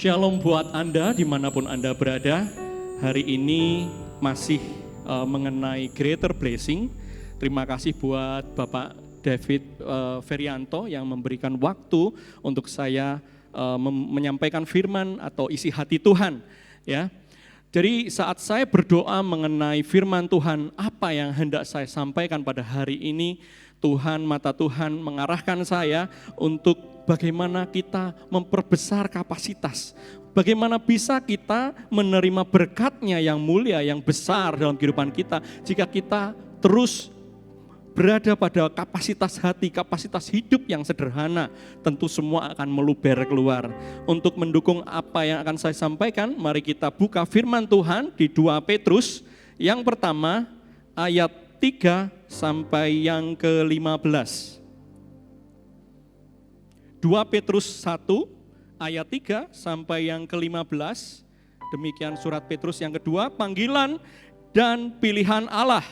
Shalom buat Anda dimanapun Anda berada. Hari ini masih mengenai greater blessing. Terima kasih buat Bapak David Ferianto yang memberikan waktu untuk saya menyampaikan firman atau isi hati Tuhan. Ya, jadi saat saya berdoa mengenai firman Tuhan, apa yang hendak saya sampaikan pada hari ini, mata Tuhan mengarahkan saya untuk bagaimana kita memperbesar kapasitas. Bagaimana bisa kita menerima berkat-Nya yang mulia, yang besar dalam kehidupan kita jika kita terus berada pada kapasitas hati, kapasitas hidup yang sederhana. Tentu semua akan meluber keluar. Untuk mendukung apa yang akan saya sampaikan, mari kita buka firman Tuhan di 2 Petrus. Yang pertama, ayat 3 sampai yang ke-15. 2 Petrus 1 ayat 3 sampai yang ke-15. Demikian surat Petrus yang kedua, panggilan dan pilihan Allah.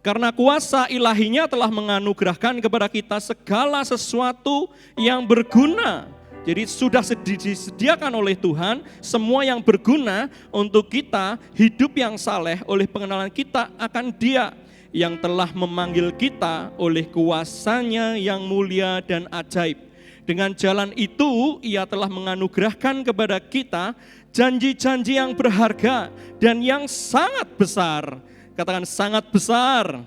Karena kuasa ilahinya telah menganugerahkan kepada kita segala sesuatu yang berguna. Jadi sudah disediakan oleh Tuhan semua yang berguna untuk kita hidup yang saleh oleh pengenalan kita akan Dia yang telah memanggil kita oleh kuasa-Nya yang mulia dan ajaib. Dengan jalan itu Ia telah menganugerahkan kepada kita janji-janji yang berharga dan yang sangat besar. Katakan sangat besar.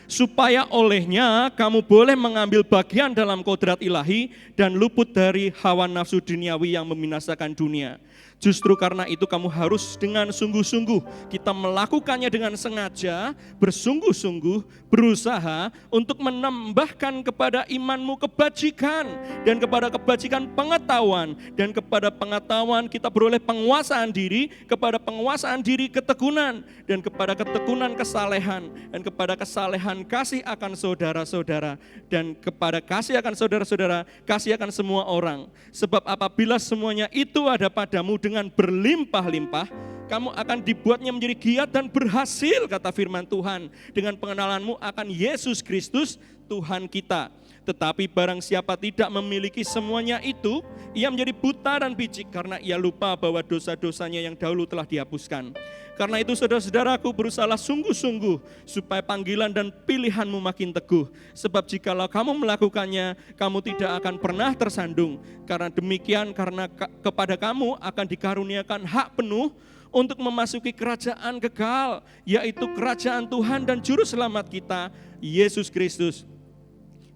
Supaya olehnya kamu boleh mengambil bagian dalam kodrat ilahi dan luput dari hawa nafsu duniawi yang membinasakan dunia. Justru karena itu kamu harus dengan sungguh-sungguh, kita melakukannya dengan sengaja, bersungguh-sungguh, berusaha untuk menambahkan kepada imanmu kebajikan, dan kepada kebajikan pengetahuan, dan kepada pengetahuan kita beroleh penguasaan diri, kepada penguasaan diri ketekunan, dan kepada ketekunan kesalehan, dan kepada kesalehan kasih akan saudara-saudara, dan kepada kasih akan saudara-saudara, kasih akan semua orang. Sebab apabila semuanya itu ada padamu dengan berlimpah-limpah, kamu akan dibuatnya menjadi giat dan berhasil, kata firman Tuhan, dengan pengenalanmu akan Yesus Kristus Tuhan kita. Tetapi barang siapa tidak memiliki semuanya itu, ia menjadi buta dan picik karena ia lupa bahwa dosa-dosanya yang dahulu telah dihapuskan. Karena itu saudara-saudaraku, berusahalah sungguh-sungguh supaya panggilan dan pilihanmu makin teguh. Sebab jikalau kamu melakukannya, kamu tidak akan pernah tersandung. Karena demikian, karena kepada kamu akan dikaruniakan hak penuh untuk memasuki kerajaan kekal, yaitu kerajaan Tuhan dan Juru Selamat kita, Yesus Kristus.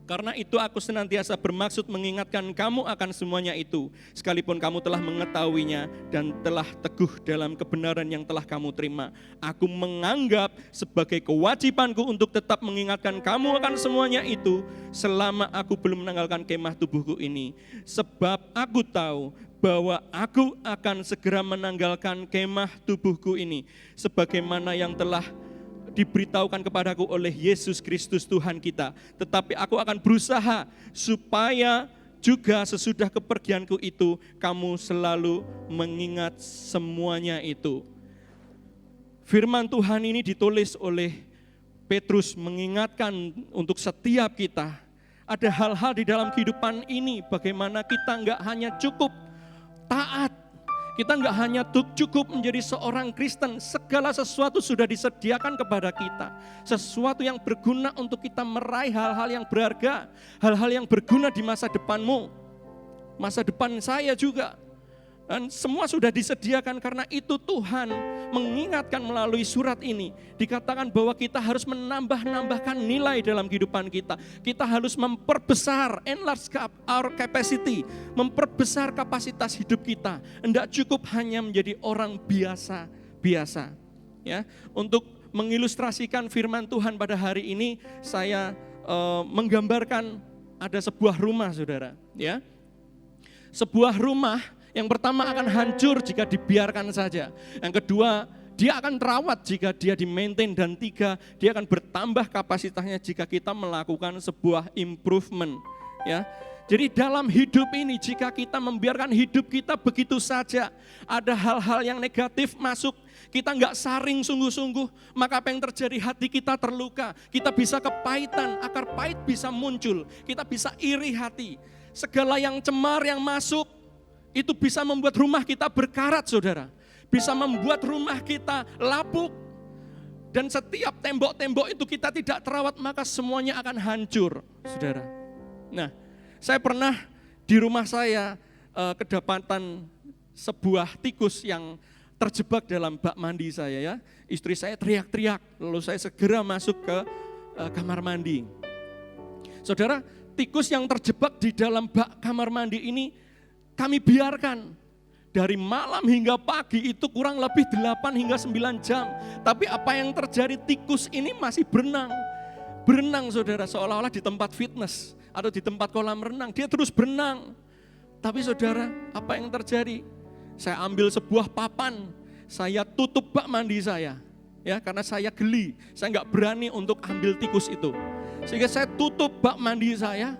Karena itu aku senantiasa bermaksud mengingatkan kamu akan semuanya itu, sekalipun kamu telah mengetahuinya dan telah teguh dalam kebenaran yang telah kamu terima. Aku menganggap sebagai kewajibanku untuk tetap mengingatkan kamu akan semuanya itu selama aku belum menanggalkan kemah tubuhku ini. Sebab aku tahu bahwa aku akan segera menanggalkan kemah tubuhku ini, sebagaimana yang telah diberitahukan kepadaku oleh Yesus Kristus Tuhan kita. Tetapi aku akan berusaha supaya juga sesudah kepergianku itu kamu selalu mengingat semuanya itu. Firman Tuhan ini ditulis oleh Petrus mengingatkan untuk setiap kita. Ada hal-hal di dalam kehidupan ini bagaimana kita enggak hanya cukup taat, kita enggak hanya cukup menjadi seorang Kristen, segala sesuatu sudah disediakan kepada kita. Sesuatu yang berguna untuk kita meraih hal-hal yang berharga, hal-hal yang berguna di masa depanmu, masa depan saya juga. Dan semua sudah disediakan, karena itu Tuhan mengingatkan melalui surat ini. Dikatakan bahwa kita harus menambahkan nilai dalam kehidupan kita. Kita harus memperbesar, enlarge our capacity, memperbesar kapasitas hidup kita. Tidak cukup hanya menjadi orang biasa-biasa. Ya, untuk mengilustrasikan firman Tuhan pada hari ini, saya menggambarkan ada sebuah rumah, saudara. Ya, sebuah rumah yang pertama akan hancur jika dibiarkan saja. Yang kedua, dia akan terawat jika dia di-maintain. Dan tiga, dia akan bertambah kapasitasnya jika kita melakukan sebuah improvement. Ya, jadi dalam hidup ini, jika kita membiarkan hidup kita begitu saja, ada hal-hal yang negatif masuk, kita enggak saring sungguh-sungguh, maka apa yang terjadi? Hati kita terluka, kita bisa kepahitan, akar pahit bisa muncul, kita bisa iri hati. Segala yang cemar yang masuk, Itu bisa membuat rumah kita berkarat, saudara. Bisa membuat rumah kita lapuk. Dan setiap tembok-tembok itu kita tidak terawat, maka semuanya akan hancur, saudara. Nah, saya pernah di rumah saya kedapatan sebuah tikus yang terjebak dalam bak mandi saya ya. Istri saya teriak-teriak, lalu saya segera masuk ke kamar mandi. Saudara, tikus yang terjebak di dalam bak kamar mandi ini kami biarkan. Dari malam hingga pagi itu kurang lebih 8 hingga 9 jam. Tapi apa yang terjadi, tikus ini masih berenang. Berenang, saudara, seolah-olah di tempat fitness atau di tempat kolam renang. Dia terus berenang. Tapi saudara, apa yang terjadi? Saya ambil sebuah papan, saya tutup bak mandi saya. Ya, karena saya geli, saya nggak berani untuk ambil tikus itu. Sehingga saya tutup bak mandi saya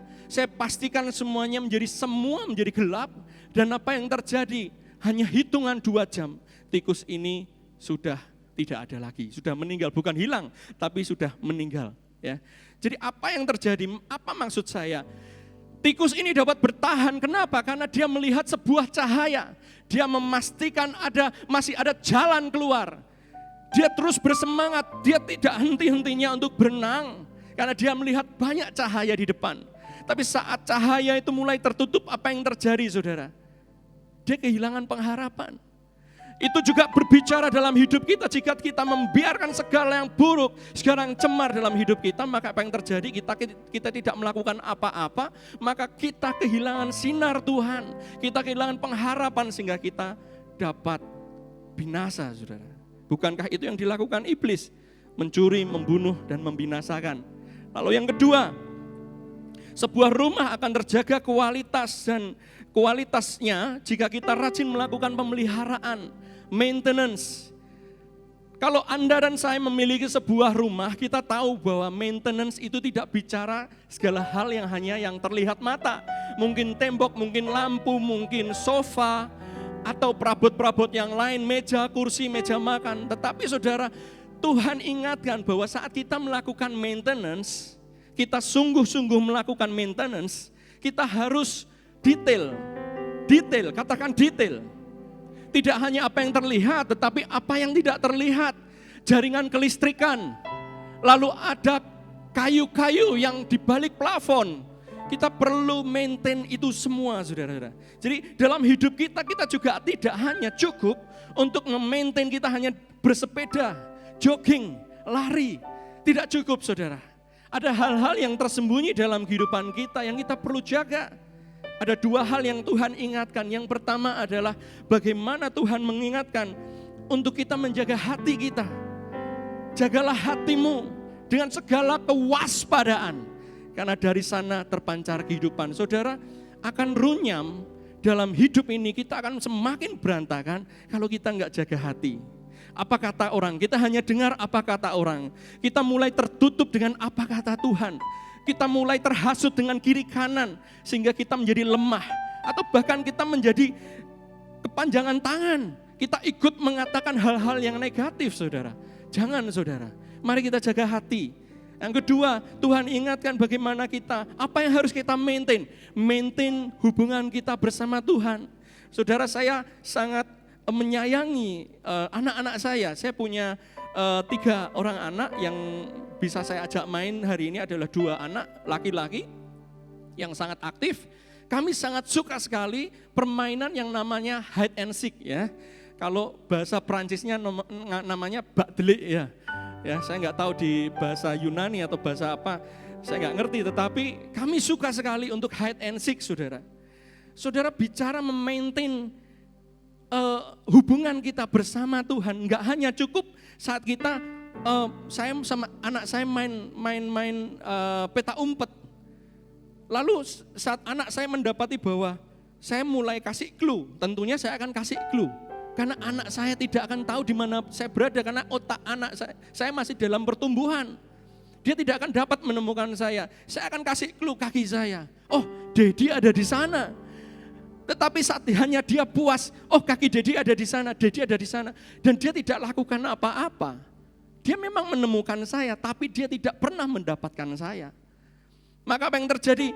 pastikan semuanya semua menjadi gelap. Dan apa yang terjadi? Hanya hitungan 2 jam, tikus ini sudah tidak ada lagi, sudah meninggal, bukan hilang, tapi sudah meninggal. Ya. Jadi apa yang terjadi, apa maksud saya? Tikus ini dapat bertahan, kenapa? Karena dia melihat sebuah cahaya, dia memastikan masih ada jalan keluar. Dia terus bersemangat, dia tidak henti-hentinya untuk berenang, karena dia melihat banyak cahaya di depan. Tapi saat cahaya itu mulai tertutup, apa yang terjadi, saudara? Dia kehilangan pengharapan. Itu juga berbicara dalam hidup kita. Jika kita membiarkan segala yang buruk, segala yang cemar dalam hidup kita, maka apa yang terjadi? Kita tidak melakukan apa-apa, maka kita kehilangan sinar Tuhan. Kita kehilangan pengharapan sehingga kita dapat binasa, saudara. Bukankah itu yang dilakukan iblis? Mencuri, membunuh, dan membinasakan. Lalu yang kedua, sebuah rumah akan terjaga kualitas dan kualitasnya jika kita rajin melakukan pemeliharaan, maintenance. Kalau Anda dan saya memiliki sebuah rumah, kita tahu bahwa maintenance itu tidak bicara segala hal yang hanya yang terlihat mata. Mungkin tembok, mungkin lampu, mungkin sofa, atau perabot-perabot yang lain, meja, kursi, meja makan. Tetapi saudara, Tuhan ingatkan bahwa saat kita melakukan maintenance, kita sungguh-sungguh melakukan maintenance, kita harus detail, katakan detail. Tidak hanya apa yang terlihat, tetapi apa yang tidak terlihat. Jaringan kelistrikan, lalu ada kayu-kayu yang di balik plafon. Kita perlu maintain itu semua, saudara-saudara. Jadi dalam hidup kita juga tidak hanya cukup untuk memaintain kita hanya bersepeda, jogging, lari. Tidak cukup, saudara. Ada hal-hal yang tersembunyi dalam kehidupan kita yang kita perlu jaga. Ada 2 hal yang Tuhan ingatkan. Yang pertama adalah bagaimana Tuhan mengingatkan untuk kita menjaga hati kita. Jagalah hatimu dengan segala kewaspadaan. Karena dari sana terpancar kehidupan. Saudara, akan runyam dalam hidup ini, kita akan semakin berantakan kalau kita enggak jaga hati. Apa kata orang? Kita hanya dengar apa kata orang. Kita mulai tertutup dengan apa kata Tuhan. Kita mulai terhasut dengan kiri kanan sehingga kita menjadi lemah. Atau bahkan kita menjadi kepanjangan tangan. Kita ikut mengatakan hal-hal yang negatif, saudara. Jangan, saudara. Mari kita jaga hati. Yang kedua, Tuhan ingatkan bagaimana apa yang harus kita maintain. Maintain hubungan kita bersama Tuhan. Saudara, saya sangat menyayangi anak-anak saya. Saya punya 3 orang anak yang bisa saya ajak main hari ini adalah 2 anak laki-laki yang sangat aktif. Kami sangat suka sekali permainan yang namanya hide and seek ya. Kalau bahasa Perancisnya namanya bakdelik ya. Ya, saya nggak tahu di bahasa Yunani atau bahasa apa, saya nggak ngerti. Tetapi kami suka sekali untuk hide and seek, saudara. Saudara, bicara memaintain hubungan kita bersama Tuhan, nggak hanya cukup saat kita saya sama anak saya main peta umpet. Lalu saat anak saya mendapati bahwa saya mulai kasih clue, tentunya saya akan kasih clue. Karena anak saya tidak akan tahu di mana saya berada, karena otak anak saya masih dalam pertumbuhan. Dia tidak akan dapat menemukan saya. Saya akan kasih clue kaki saya. Oh, Dedi ada di sana. Tetapi saat hanya dia puas, oh kaki Dedi ada di sana, Dedi ada di sana. Dan dia tidak lakukan apa-apa. Dia memang menemukan saya, tapi dia tidak pernah mendapatkan saya. Maka apa yang terjadi?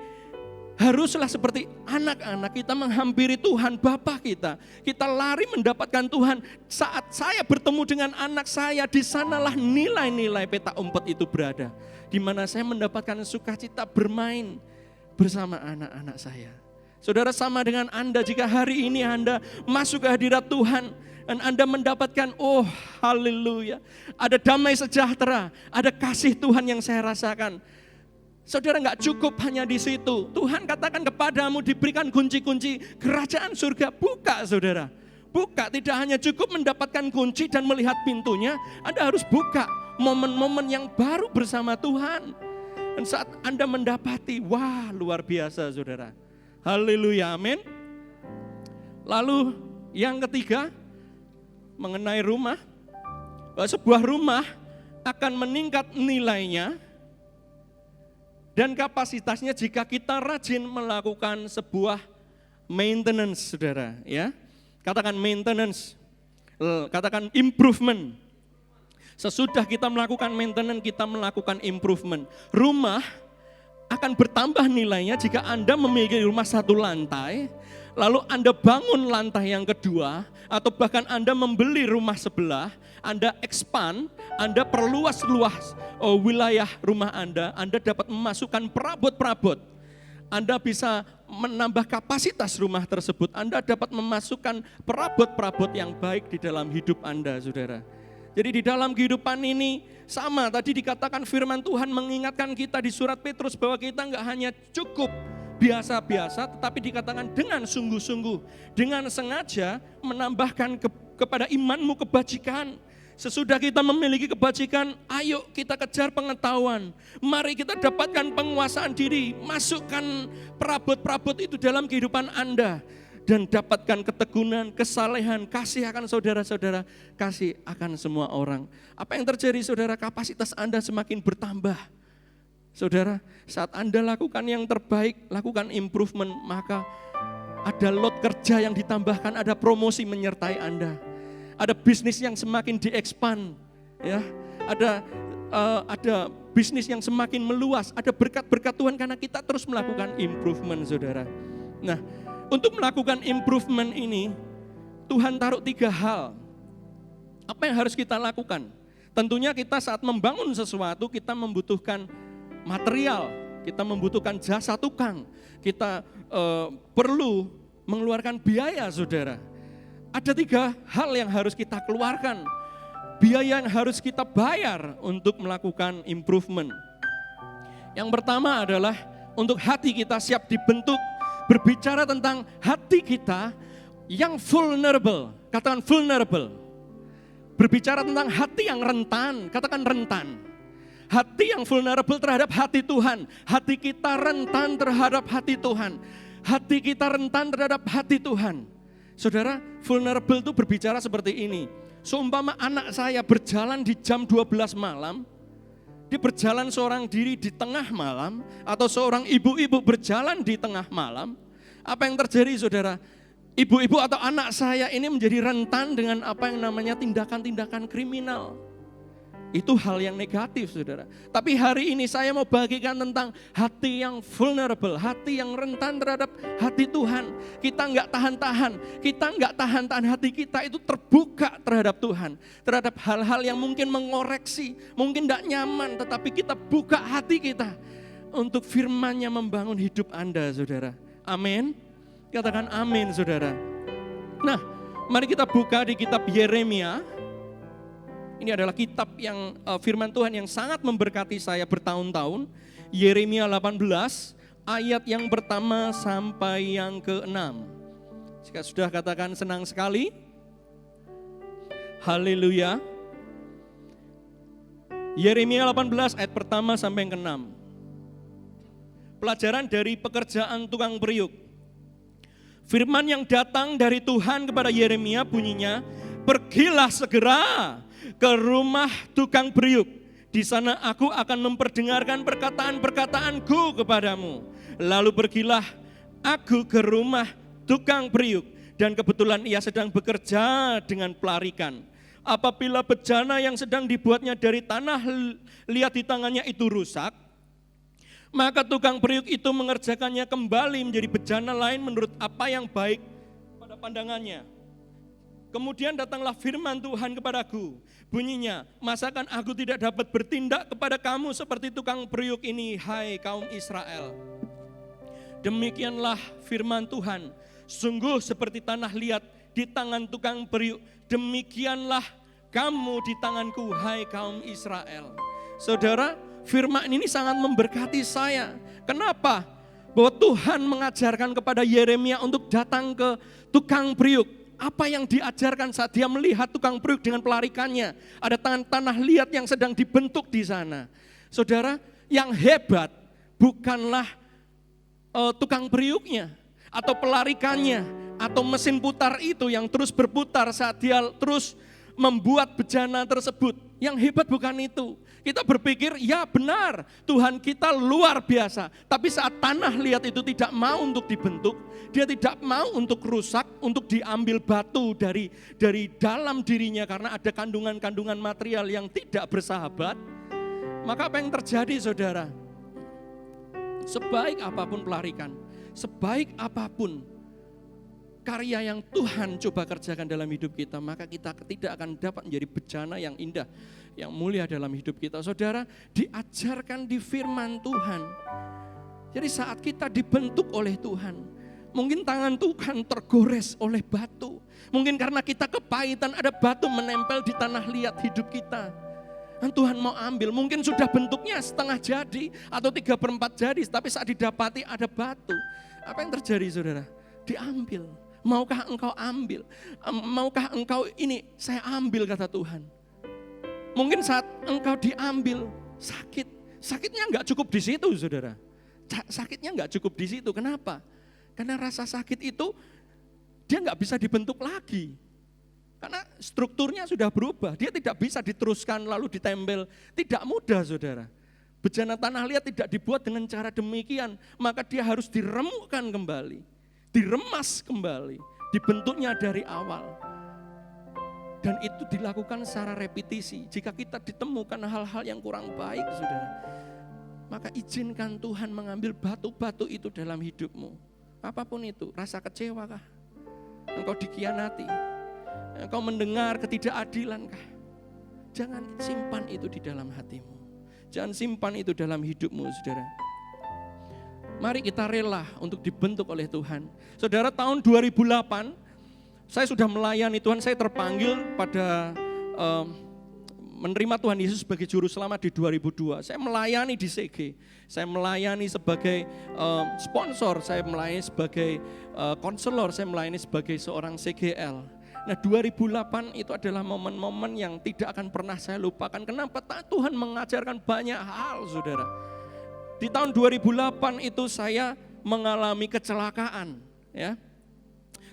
haruslah seperti anak-anak kita menghampiri Tuhan Bapa kita. Kita lari mendapatkan Tuhan. Saat saya bertemu dengan anak saya, di sanalah nilai-nilai peta umpet itu berada. Di mana saya mendapatkan sukacita bermain bersama anak-anak saya. Saudara, sama dengan Anda, jika hari ini Anda masuk ke hadirat Tuhan dan Anda mendapatkan, oh haleluya, ada damai sejahtera, ada kasih Tuhan yang saya rasakan. Saudara, enggak cukup hanya di situ. Tuhan katakan kepadamu diberikan kunci-kunci kerajaan surga. Buka, saudara. Buka, tidak hanya cukup mendapatkan kunci dan melihat pintunya. Anda harus buka momen-momen yang baru bersama Tuhan. Dan saat Anda mendapati, wah luar biasa, saudara. Haleluya, amin. Lalu yang ketiga, mengenai rumah. Bahwa sebuah rumah akan meningkat nilainya dan kapasitasnya jika kita rajin melakukan sebuah maintenance, saudara. Ya, katakan maintenance, katakan improvement. Sesudah kita melakukan maintenance, kita melakukan improvement. Rumah akan bertambah nilainya jika Anda memiliki rumah satu lantai, lalu Anda bangun lantai yang kedua, atau bahkan Anda membeli rumah sebelah, Anda expand, Anda perluas wilayah rumah Anda dapat memasukkan perabot-perabot. Anda bisa menambah kapasitas rumah tersebut, Anda dapat memasukkan perabot-perabot yang baik di dalam hidup Anda, saudara. Jadi di dalam kehidupan ini sama, tadi dikatakan firman Tuhan mengingatkan kita di surat Petrus bahwa kita enggak hanya cukup biasa-biasa, tetapi dikatakan dengan sungguh-sungguh, dengan sengaja menambahkan kepada imanmu kebajikan. Sesudah kita memiliki kebajikan, ayo kita kejar pengetahuan. Mari kita dapatkan penguasaan diri, masukkan perabot-perabot itu dalam kehidupan Anda. Dan dapatkan ketekunan, kesalehan, kasih akan saudara-saudara, kasih akan semua orang. Apa yang terjadi, saudara? Kapasitas Anda semakin bertambah. Saudara, saat Anda lakukan yang terbaik, lakukan improvement, maka ada lot kerja yang ditambahkan, ada promosi menyertai Anda. Ada bisnis yang semakin diekspand, ya. Ada bisnis yang semakin meluas, ada berkat-berkat Tuhan karena kita terus melakukan improvement, saudara. Nah, untuk melakukan improvement ini, Tuhan taruh 3 hal. Apa yang harus kita lakukan? Tentunya kita saat membangun sesuatu, kita membutuhkan material, kita membutuhkan jasa tukang, kita perlu mengeluarkan biaya, saudara. Ada 3 hal yang harus kita keluarkan, biaya yang harus kita bayar untuk melakukan improvement. Yang pertama adalah untuk hati kita siap dibentuk. Berbicara tentang hati kita yang vulnerable, katakan vulnerable. Berbicara tentang hati yang rentan, katakan rentan. Hati yang vulnerable terhadap hati Tuhan. Hati kita rentan terhadap hati Tuhan. Hati kita rentan terhadap hati Tuhan. Saudara, vulnerable itu berbicara seperti ini. Seumpama anak saya berjalan di jam 12 malam, dia berjalan seorang diri di tengah malam, atau seorang ibu-ibu berjalan di tengah malam. Apa yang terjadi, saudara? Ibu-ibu atau anak saya ini menjadi rentan dengan apa yang namanya tindakan-tindakan kriminal. Itu hal yang negatif, saudara. Tapi hari ini saya mau bagikan tentang hati yang vulnerable, hati yang rentan terhadap hati Tuhan. Kita enggak tahan-tahan hati kita itu terbuka terhadap Tuhan. Terhadap hal-hal yang mungkin mengoreksi, mungkin enggak nyaman, tetapi kita buka hati kita untuk firman-Nya membangun hidup Anda, saudara. Amin. Katakan amin, saudara. Nah, mari kita buka di kitab Yeremia. Ini adalah kitab yang firman Tuhan yang sangat memberkati saya bertahun-tahun. Yeremia 18 ayat yang pertama sampai yang ke-6. Jika sudah katakan senang sekali. Haleluya. Yeremia 18 ayat pertama sampai yang ke-6. Pelajaran dari pekerjaan tukang periuk. Firman yang datang dari Tuhan kepada Yeremia bunyinya, pergilah segera ke rumah tukang periuk. Di sana aku akan memperdengarkan perkataan-perkataanku kepadamu. Lalu pergilah aku ke rumah tukang periuk. Dan kebetulan ia sedang bekerja dengan pelarikan. Apabila bejana yang sedang dibuatnya dari tanah liat di tangannya itu rusak, Maka tukang periuk itu mengerjakannya kembali menjadi bejana lain menurut apa yang baik pada pandangannya. Kemudian datanglah firman Tuhan kepadaku, bunyinya, masakan aku tidak dapat bertindak kepada kamu seperti tukang periuk ini, hai kaum Israel. Demikianlah firman Tuhan, sungguh seperti tanah liat di tangan tukang periuk, demikianlah kamu di tanganku, hai kaum Israel. Saudara, firman ini sangat memberkati saya. Kenapa? Bahwa Tuhan mengajarkan kepada Yeremia untuk datang ke tukang periuk. Apa yang diajarkan saat dia melihat tukang periuk dengan pelarikannya? Ada tanah liat yang sedang dibentuk di sana. Saudara, yang hebat bukanlah tukang periuknya atau pelarikannya atau mesin putar itu yang terus berputar saat dia terus membuat bejana tersebut. Yang hebat bukan itu. Kita berpikir, ya benar, Tuhan kita luar biasa. Tapi saat tanah liat itu tidak mau untuk dibentuk, dia tidak mau untuk rusak, untuk diambil batu dari dalam dirinya karena ada kandungan-kandungan material yang tidak bersahabat. Maka apa yang terjadi, saudara? Sebaik apapun pelarikan, sebaik apapun karya yang Tuhan coba kerjakan dalam hidup kita, maka kita tidak akan dapat menjadi bejana yang indah, yang mulia dalam hidup kita. Saudara, diajarkan di firman Tuhan. Jadi saat kita dibentuk oleh Tuhan, mungkin tangan Tuhan tergores oleh batu. Mungkin karena kita kepahitan ada batu menempel di tanah liat hidup kita. Dan Tuhan mau ambil, mungkin sudah bentuknya setengah jadi atau 3/4 jadi, tapi saat didapati ada batu. Apa yang terjadi, saudara? Diambil. Maukah engkau ambil? Maukah engkau ini? Saya ambil, kata Tuhan. Mungkin saat engkau diambil, sakit. Sakitnya enggak cukup di situ, saudara. Sakitnya enggak cukup di situ. Kenapa? Karena rasa sakit itu dia enggak bisa dibentuk lagi. Karena strukturnya sudah berubah. Dia tidak bisa diteruskan lalu ditempel. Tidak mudah, saudara. Bejana tanah liat tidak dibuat dengan cara demikian. Maka dia harus diremukkan kembali. Diremas kembali, dibentuknya dari awal. Dan itu dilakukan secara repetisi. Jika kita ditemukan hal-hal yang kurang baik, saudara, maka izinkan Tuhan mengambil batu-batu itu dalam hidupmu. Apapun itu, rasa kecewa kah? Engkau dikhianati? Engkau mendengar ketidakadilan kah? Jangan simpan itu di dalam hatimu. Jangan simpan itu dalam hidupmu, saudara. Mari kita rela untuk dibentuk oleh Tuhan. Saudara, tahun 2008 saya sudah melayani Tuhan, saya terpanggil pada menerima Tuhan Yesus sebagai juru selamat di 2002. Saya melayani di CG, saya melayani sebagai sponsor, saya melayani sebagai konselor, saya melayani sebagai seorang CGL. Nah, 2008 itu adalah momen-momen yang tidak akan pernah saya lupakan. Kenapa? Tuhan mengajarkan banyak hal, saudara. Di tahun 2008 itu saya mengalami kecelakaan, ya.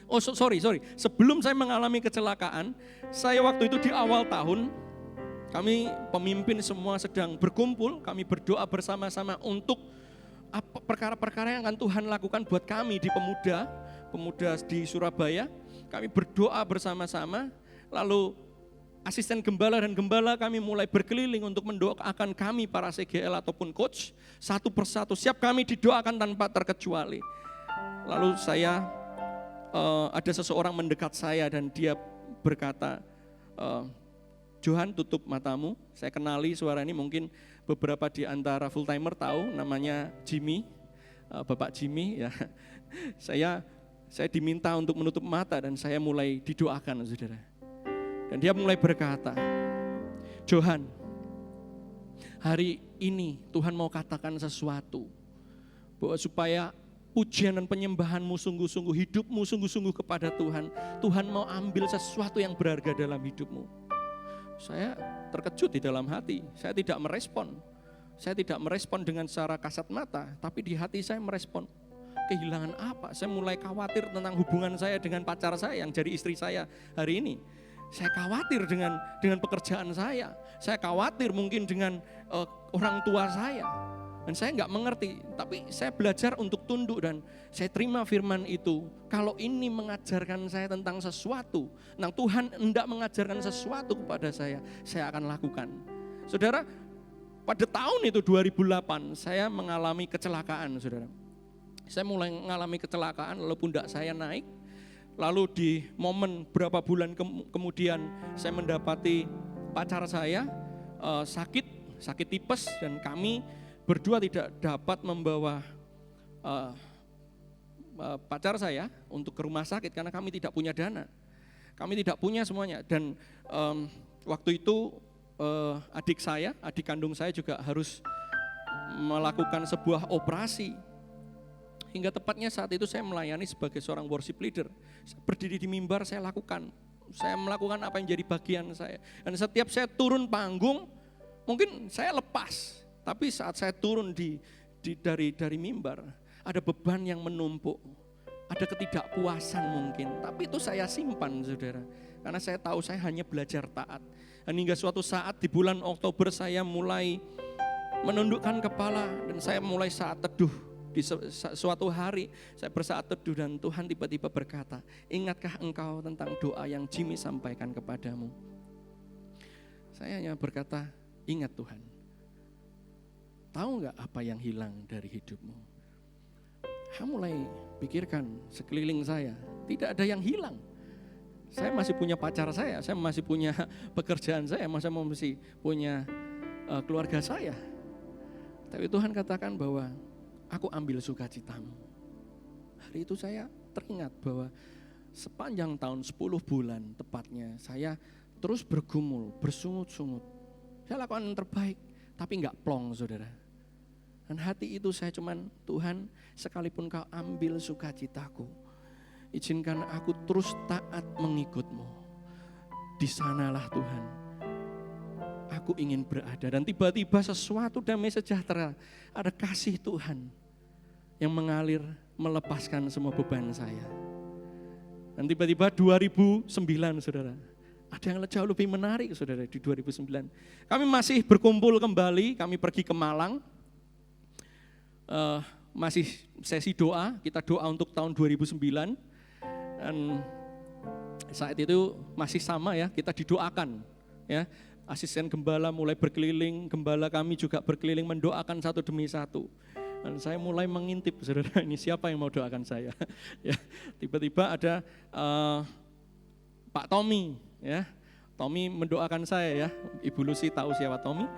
Oh sorry. Sebelum saya mengalami kecelakaan, saya waktu itu di awal tahun, kami pemimpin semua sedang berkumpul, kami berdoa bersama-sama untuk perkara-perkara yang akan Tuhan lakukan buat kami di pemuda di Surabaya. Kami berdoa bersama-sama, lalu asisten gembala dan gembala kami mulai berkeliling untuk mendoakan kami para CGL ataupun coach satu persatu. Siap kami didoakan tanpa terkecuali. Lalu saya ada seseorang mendekat saya dan dia berkata, Johan, tutup matamu. Saya kenali suara ini, mungkin beberapa di antara full timer tahu, namanya Jimmy, Bapak Jimmy. Ya. Saya diminta untuk menutup mata dan saya mulai didoakan, saudara. Dan dia mulai berkata, Johan, hari ini Tuhan mau katakan sesuatu, bahwa supaya pujian dan penyembahanmu sungguh-sungguh, hidupmu sungguh-sungguh kepada Tuhan, Tuhan mau ambil sesuatu yang berharga dalam hidupmu. Saya terkejut di dalam hati, saya tidak merespon dengan secara kasat mata, tapi di hati saya merespon, kehilangan apa? Saya mulai khawatir tentang hubungan saya dengan pacar saya yang jadi istri saya hari ini. Saya khawatir dengan pekerjaan saya khawatir mungkin dengan orang tua saya. Dan saya enggak mengerti, tapi saya belajar untuk tunduk dan saya terima firman itu. Kalau ini mengajarkan saya tentang sesuatu, Tuhan hendak mengajarkan sesuatu kepada saya akan lakukan. Saudara, pada tahun itu 2008 saya mengalami kecelakaan, saudara. Saya mulai mengalami kecelakaan, lalu pundak saya naik. Lalu di momen berapa bulan kemudian saya mendapati pacar saya sakit tipes, dan kami berdua tidak dapat membawa pacar saya untuk ke rumah sakit karena kami tidak punya dana. Kami tidak punya semuanya, dan waktu itu adik kandung saya juga harus melakukan sebuah operasi. Hingga tepatnya saat itu saya melayani sebagai seorang worship leader. Saya berdiri di mimbar, saya melakukan apa yang jadi bagian saya. Dan setiap saya turun panggung, mungkin saya lepas, tapi saat saya turun dari mimbar, ada beban yang menumpuk. Ada ketidakpuasan mungkin, tapi itu saya simpan, saudara. Karena saya tahu saya hanya belajar taat. Dan hingga suatu saat di bulan Oktober saya mulai menundukkan kepala dan saya mulai saat teduh. Di suatu hari saya bersaat teduh dan Tuhan tiba-tiba berkata, ingatkah engkau tentang doa yang Jimmy sampaikan kepadamu? Saya hanya berkata, ingat Tuhan. Tahu gak apa yang hilang dari hidupmu? Saya mulai pikirkan sekeliling saya, tidak ada yang hilang. Saya masih punya pacar saya masih punya pekerjaan saya masih punya keluarga saya. Tapi Tuhan katakan bahwa aku ambil sukacitamu. Hari itu saya teringat bahwa sepanjang tahun 10 bulan tepatnya saya terus bergumul, bersungut-sungut. Saya lakukan yang terbaik, tapi enggak plong, saudara. Dan hati itu saya cuman, Tuhan, sekalipun kau ambil sukacitaku, izinkan aku terus taat mengikutmu. Di sanalah Tuhan, aku ingin berada. Dan tiba-tiba sesuatu damai sejahtera, ada kasih Tuhan yang mengalir melepaskan semua beban saya. Dan tiba-tiba 2009, saudara, ada yang jauh lebih menarik, saudara. Di 2009 kami masih berkumpul kembali, kami pergi ke Malang. Masih sesi doa, kita doa untuk tahun 2009, dan saat itu masih sama ya, kita didoakan ya, asisten gembala mulai berkeliling, gembala kami juga berkeliling mendoakan satu demi satu. Dan saya mulai mengintip, saudara, ini siapa yang mau doakan saya? Ya, tiba-tiba ada Pak Tommy, ya, Tommy mendoakan saya ya, Ibu Lucy tahu siapa Tommy.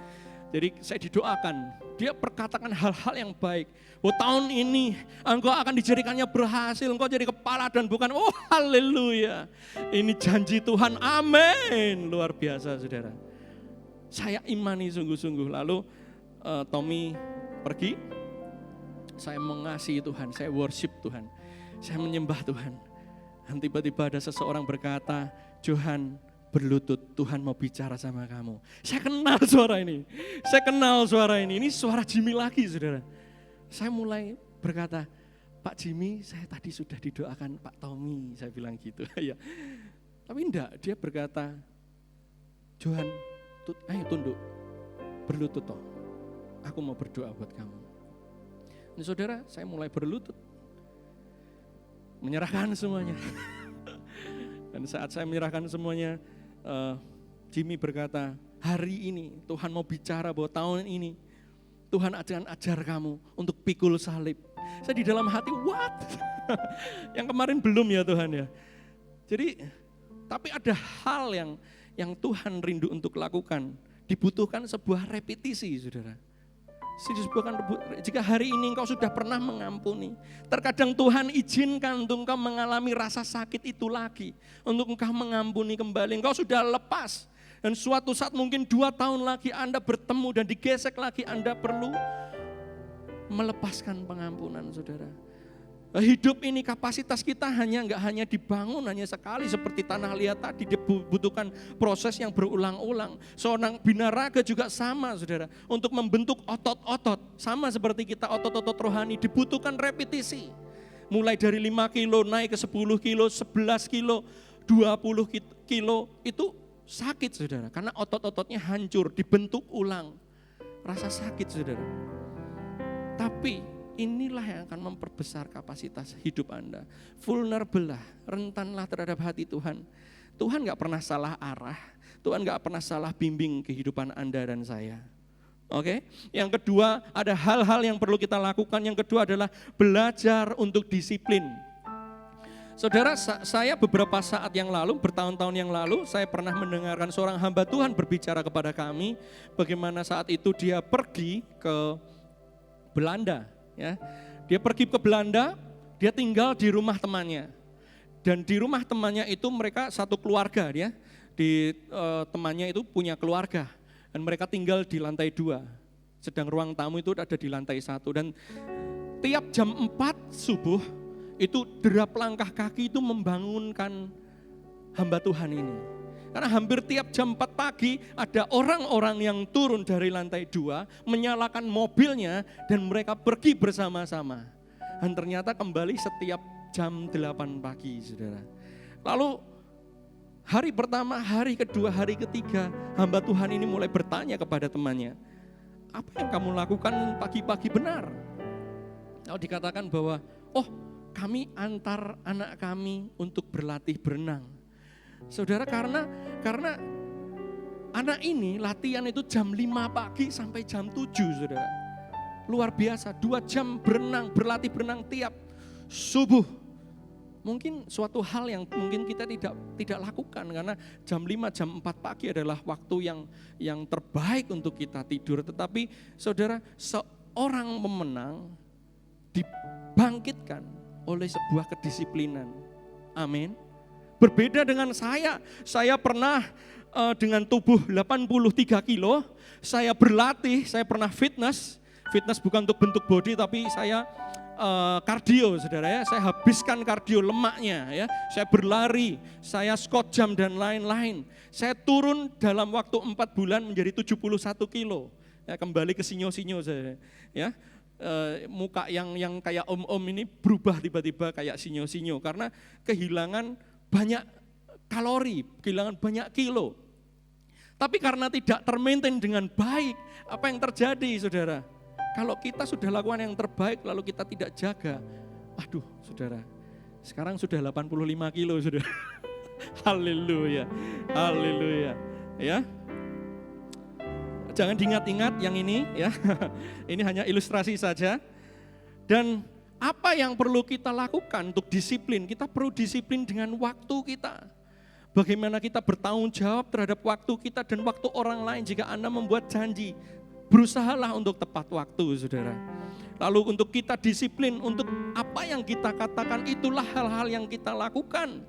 Jadi saya didoakan, dia perkatakan hal-hal yang baik. Oh, tahun ini engkau akan dijadikannya berhasil, engkau jadi kepala dan bukan, oh haleluya. Ini janji Tuhan, amin. Luar biasa, saudara. Saya imani sungguh-sungguh. Lalu Tommy pergi, saya mengasihi Tuhan, saya worship Tuhan, saya menyembah Tuhan. Dan tiba-tiba ada seseorang berkata, Johan, berlutut, Tuhan mau bicara sama kamu. Saya kenal suara ini. Ini suara Jimmy lagi, saudara. Saya mulai berkata, Pak Jimmy, saya tadi sudah didoakan Pak Tommy, saya bilang gitu. Ya. Tapi enggak, dia berkata, Johan, ayo tunduk, berlutut toh. Aku mau berdoa buat kamu. Ini saudara, saya mulai berlutut, menyerahkan semuanya. Dan saat saya menyerahkan semuanya, Jimmy berkata, hari ini Tuhan mau bicara bahwa tahun ini Tuhan akan ajar kamu untuk pikul salib. Saya di dalam hati, what? Yang kemarin belum ya Tuhan ya. Jadi, tapi ada hal yang Tuhan rindu untuk lakukan. Dibutuhkan sebuah repetisi, saudara. Jika hari ini engkau sudah pernah mengampuni, terkadang Tuhan izinkan untuk engkau mengalami rasa sakit itu lagi, untuk engkau mengampuni kembali. Engkau sudah lepas, dan suatu saat mungkin 2 tahun lagi Anda bertemu dan digesek lagi, Anda perlu melepaskan pengampunan, saudara. Hidup ini kapasitas kita nggak hanya dibangun hanya sekali seperti tanah liat tadi, dibutuhkan proses yang berulang-ulang. Seorang binaraga juga sama, saudara, untuk membentuk otot-otot, sama seperti kita otot-otot rohani, dibutuhkan repetisi. Mulai dari 5 kilo naik ke 10 kilo, 11 kilo, 20 kilo, itu sakit, saudara, karena otot-ototnya hancur, dibentuk ulang. Rasa sakit, saudara. Tapi inilah yang akan memperbesar kapasitas hidup Anda. Vulnerable lah, rentanlah terhadap hati Tuhan. Tuhan gak pernah salah arah, Tuhan gak pernah salah bimbing kehidupan Anda dan saya. Oke. Yang kedua, ada hal-hal yang perlu kita lakukan. Yang kedua adalah belajar untuk disiplin. Saudara, saya beberapa saat yang lalu, bertahun-tahun yang lalu, saya pernah mendengarkan seorang hamba Tuhan berbicara kepada kami bagaimana saat itu dia pergi ke Belanda. Ya. Dia pergi ke Belanda, dia tinggal di rumah temannya. Dan di rumah temannya itu mereka satu keluarga, ya. Temannya itu punya keluarga. Dan mereka tinggal di lantai 2. Sedang ruang tamu itu ada di lantai 1. Dan tiap jam 4 subuh, itu derap langkah kaki itu membangunkan hamba Tuhan ini. Karena hampir tiap jam 4 pagi ada orang-orang yang turun dari lantai 2, menyalakan mobilnya dan mereka pergi bersama-sama. Dan ternyata kembali setiap jam 8 pagi, saudara. Lalu hari pertama, hari kedua, hari ketiga, hamba Tuhan ini mulai bertanya kepada temannya, apa yang kamu lakukan pagi-pagi benar? Lalu dikatakan bahwa, kami antar anak kami untuk berlatih berenang. Saudara, karena anak ini latihan itu jam 5 pagi sampai jam 7, saudara. Luar biasa, 2 jam berenang, berlatih berenang tiap subuh. Mungkin suatu hal yang mungkin kita tidak lakukan karena jam 5, jam 4 pagi adalah waktu yang terbaik untuk kita tidur. Tetapi saudara, seorang pemenang dibangkitkan oleh sebuah kedisiplinan. Amin. Berbeda dengan saya pernah dengan tubuh 83 kilo, saya berlatih, saya pernah fitness bukan untuk bentuk body tapi saya kardio, saudara ya. Saya habiskan kardio lemaknya ya. Saya berlari, saya squat jam dan lain-lain. Saya turun dalam waktu 4 bulan menjadi 71 kilo. Ya, kembali ke sinyo-sinyo saya ya. Muka yang kayak om-om ini berubah tiba-tiba kayak sinyo-sinyo karena kehilangan banyak kalori, kehilangan banyak kilo. Tapi karena tidak termaintain dengan baik, apa yang terjadi, saudara? Kalau kita sudah lakukan yang terbaik lalu kita tidak jaga, aduh saudara, sekarang sudah 85 kilo sudah. Haleluya, haleluya ya. Jangan diingat-ingat yang ini ya. Ini hanya ilustrasi saja. Dan apa yang perlu kita lakukan untuk disiplin? Kita perlu disiplin dengan waktu kita. Bagaimana kita bertanggung jawab terhadap waktu kita dan waktu orang lain. Jika Anda membuat janji, berusahalah untuk tepat waktu, saudara. Lalu untuk kita disiplin, untuk apa yang kita katakan, itulah hal-hal yang kita lakukan.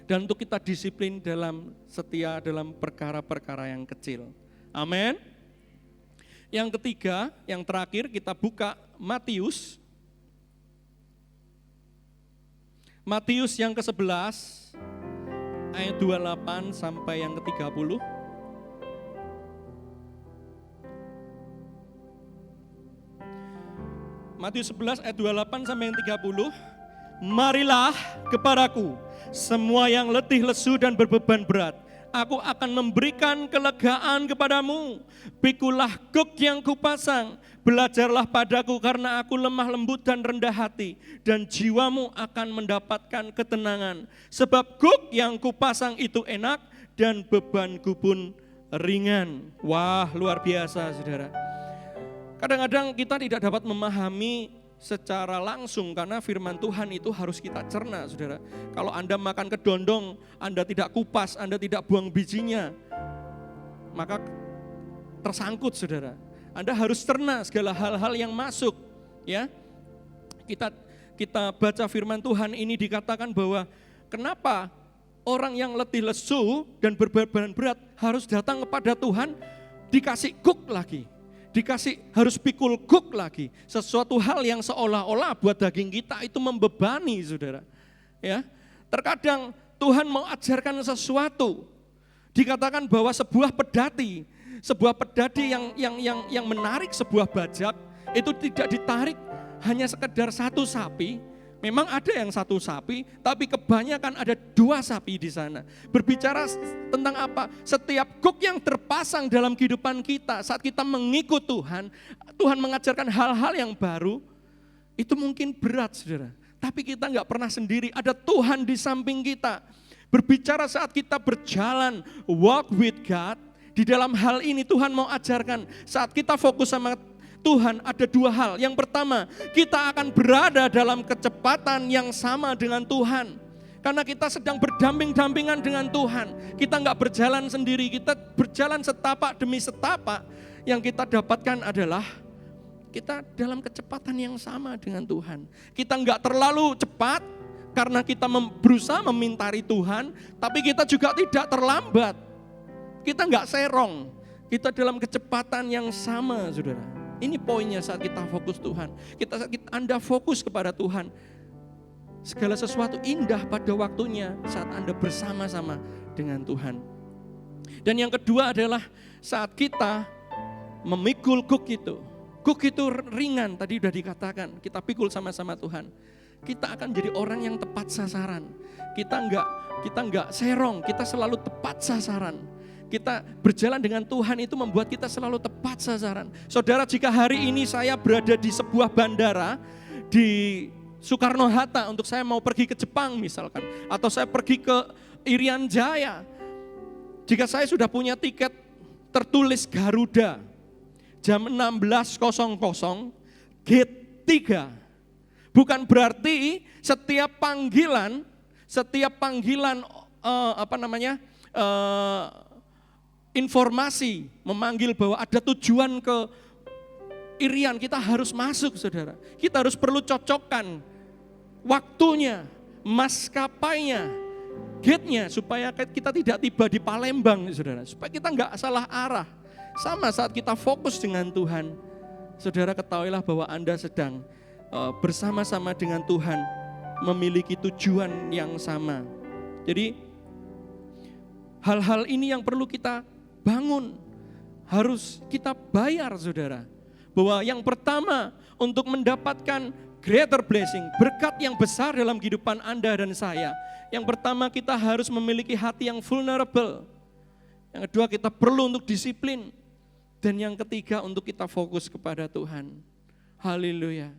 Dan untuk kita disiplin dalam setia dalam perkara-perkara yang kecil. Amin. Yang ketiga, yang terakhir kita buka Matius. Matius yang ke-11 ayat 28 sampai yang ke-30. Matius 11 ayat 28 sampai yang 30. Marilah kepadaku semua yang letih lesu dan berbeban berat, aku akan memberikan kelegaan kepadamu. Pikulah guk yang kupasang, belajarlah padaku karena aku lemah lembut dan rendah hati, dan jiwamu akan mendapatkan ketenangan. Sebab guk yang kupasang itu enak dan bebanku pun ringan. Wah, luar biasa, saudara. Kadang-kadang kita tidak dapat memahami secara langsung karena firman Tuhan itu harus kita cerna, saudara. Kalau Anda makan kedondong, Anda tidak kupas, Anda tidak buang bijinya, maka tersangkut, saudara. Anda harus cerna segala hal-hal yang masuk, ya. Kita baca firman Tuhan ini dikatakan bahwa kenapa orang yang letih lesu dan berbeban berat harus datang kepada Tuhan, dikasih guk lagi. Harus pikul guk lagi. Sesuatu hal yang seolah-olah buat daging kita itu membebani, saudara. Ya, terkadang Tuhan mau ajarkan sesuatu. Dikatakan bahwa sebuah pedati yang menarik sebuah bajak itu tidak ditarik hanya sekedar satu sapi. Memang ada yang satu sapi, tapi kebanyakan ada 2 sapi di sana. Berbicara tentang apa? Setiap guk yang terpasang dalam kehidupan kita, saat kita mengikut Tuhan, Tuhan mengajarkan hal-hal yang baru, itu mungkin berat, saudara. Tapi kita nggak pernah sendiri, ada Tuhan di samping kita. Berbicara saat kita berjalan, walk with God, Di dalam hal ini Tuhan mau ajarkan, saat kita fokus sama Tuhan ada dua hal. Yang pertama, kita akan berada dalam kecepatan yang sama dengan Tuhan. Karena kita sedang berdamping-dampingan dengan Tuhan. Kita enggak berjalan sendiri, kita berjalan setapak demi setapak. Yang kita dapatkan adalah kita dalam kecepatan yang sama dengan Tuhan. Kita enggak terlalu cepat karena kita berusaha memintari Tuhan, tapi kita juga tidak terlambat. Kita enggak serong, kita dalam kecepatan yang sama, saudara. Ini poinnya saat kita fokus Tuhan. Anda fokus kepada Tuhan. Segala sesuatu indah pada waktunya saat Anda bersama-sama dengan Tuhan. Dan yang kedua adalah saat kita memikul guk itu. Guk itu ringan, tadi sudah dikatakan. Kita pikul sama-sama Tuhan. Kita akan jadi orang yang tepat sasaran. Kita enggak serong, kita selalu tepat sasaran. Kita berjalan dengan Tuhan itu membuat kita selalu tepat sasaran. Saudara, jika hari ini saya berada di sebuah bandara di Soekarno-Hatta untuk saya mau pergi ke Jepang misalkan, atau saya pergi ke Irian Jaya, jika saya sudah punya tiket tertulis Garuda jam 16.00 gate 3, bukan berarti setiap panggilan informasi memanggil bahwa ada tujuan ke Irian, kita harus masuk, saudara. Kita harus perlu cocokkan waktunya, maskapainya, gate-nya, supaya kita tidak tiba di Palembang, saudara. Supaya kita enggak salah arah. Sama saat kita fokus dengan Tuhan, saudara, ketahuilah bahwa Anda sedang bersama-sama dengan Tuhan, memiliki tujuan yang sama. Jadi hal-hal ini yang perlu kita bangun, harus kita bayar, saudara. Bahwa yang pertama untuk mendapatkan greater blessing, berkat yang besar dalam kehidupan Anda dan saya. Yang pertama kita harus memiliki hati yang vulnerable. Yang kedua kita perlu untuk disiplin. Dan yang ketiga untuk kita fokus kepada Tuhan. Haleluya.